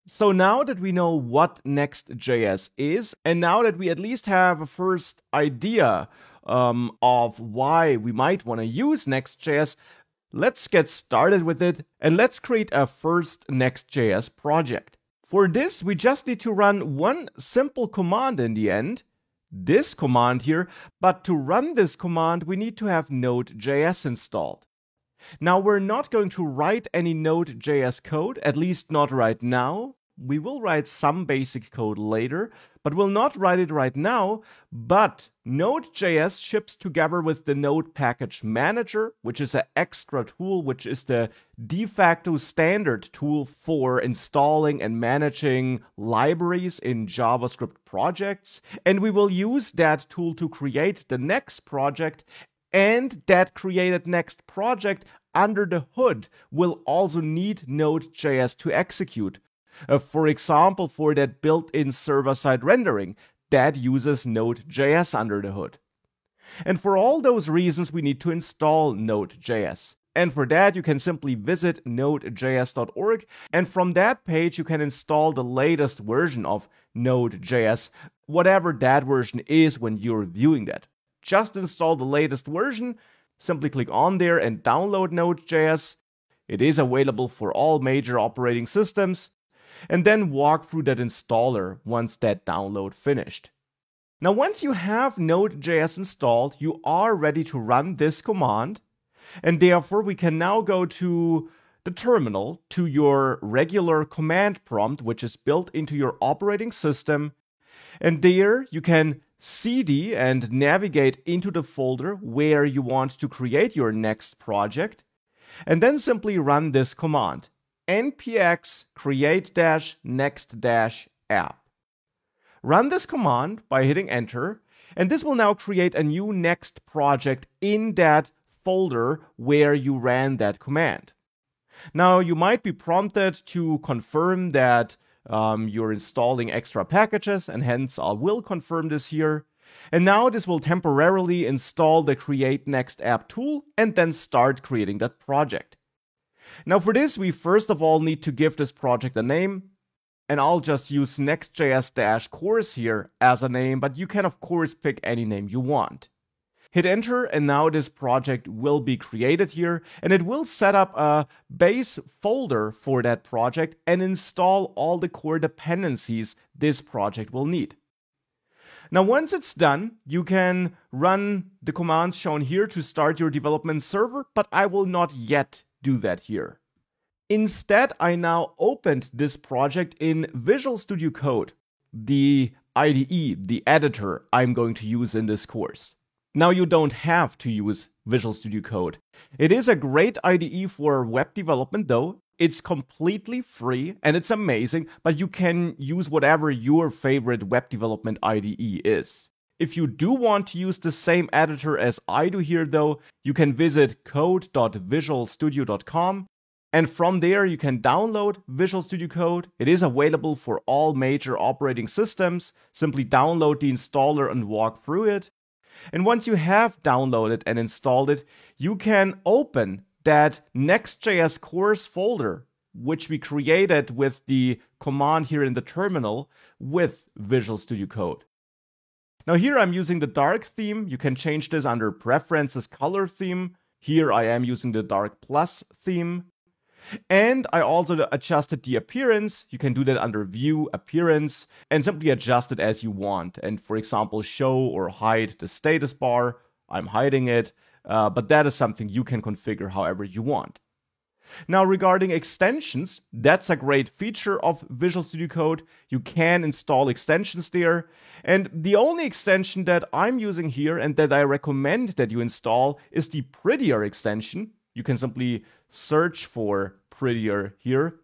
So now that we know what NextJS is, and now that we at least have a first idea of why we might want to use NextJS, let's get started with it and let's create a first NextJS project. For this, we just need to run one simple command in the end, this command here, but to run this command, we need to have Node.js installed. Now, we're not going to write any Node.js code, at least not right now. We will write some basic code later, but we'll not write it right now. But Node.js ships together with the Node Package Manager, which is an extra tool, which is the de facto standard tool for installing and managing libraries in JavaScript projects. And we will use that tool to create the next project. And that created next project under the hood will also need Node.js to execute. For example, for that built-in server-side rendering, that uses Node.js under the hood. And for all those reasons, we need to install Node.js. And for that, you can simply visit nodejs.org, and from that page, you can install the latest version of Node.js, whatever that version is when you're viewing that. Just install the latest version, simply click on there and download Node.js. It is available for all major operating systems. And then walk through that installer once that download finished. Now, once you have Node.js installed, you are ready to run this command. And therefore, we can now go to the terminal, to your regular command prompt, which is built into your operating system. And there you can cd and navigate into the folder where you want to create your next project. And then simply run this command. npx create-next-app. Run this command by hitting enter, and this will now create a new next project in that folder where you ran that command. Now, you might be prompted to confirm that you're installing extra packages, and hence I will confirm this here. And now this will temporarily install the create next app tool and then start creating that project. Now for this, we first of all need to give this project a name, and I'll just use NextJS-course here as a name, but you can of course pick any name you want. Hit enter, and now this project will be created here, and it will set up a base folder for that project and install all the core dependencies this project will need. Now once it's done, you can run the commands shown here to start your development server, but I will not yet do that here. Instead, I now opened this project in Visual Studio Code, the IDE, the editor I'm going to use in this course. Now you don't have to use Visual Studio Code. It is a great IDE for web development though. It's completely free and it's amazing, but you can use whatever your favorite web development IDE is. If you do want to use the same editor as I do here though, you can visit code.visualstudio.com, and from there you can download Visual Studio Code. It is available for all major operating systems. Simply download the installer and walk through it. And once you have downloaded and installed it, you can open that NextJS course folder, which we created with the command here in the terminal with Visual Studio Code. Now here I'm using the dark theme. You can change this under Preferences Color Theme. Here I am using the Dark Plus theme. And I also adjusted the appearance. You can do that under View, Appearance, and simply adjust it as you want. And for example, show or hide the status bar. I'm hiding it, but that is something you can configure however you want. Now regarding extensions, that's a great feature of Visual Studio Code. You can install extensions there. And the only extension that I'm using here and that I recommend that you install is the Prettier extension. You can simply search for Prettier here.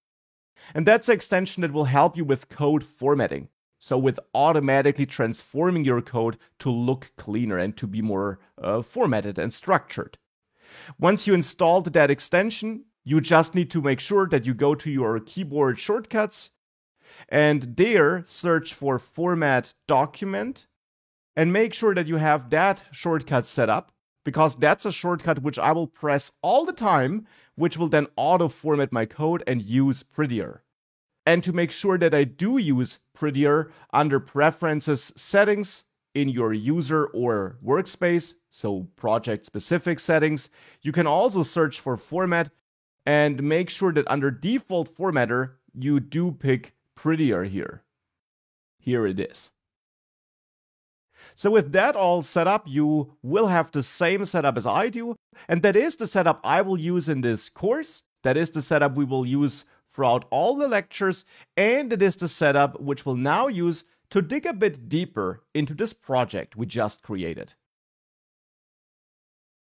And that's an extension that will help you with code formatting. So with automatically transforming your code to look cleaner and to be more formatted and structured. Once you installed that extension, you just need to make sure that you go to your keyboard shortcuts and there search for Format Document and make sure that you have that shortcut set up, because that's a shortcut which I will press all the time, which will then auto-format my code and use Prettier. And to make sure that I do use prettier, under Preferences Settings in your user or workspace, so project-specific settings, you can also search for Format and make sure that under Default Formatter, you do pick prettier here. Here it is. So with that all set up, you will have the same setup as I do, and that is the setup I will use in this course. That is the setup we will use throughout all the lectures, and it is the setup which we'll now use to dig a bit deeper into this project we just created.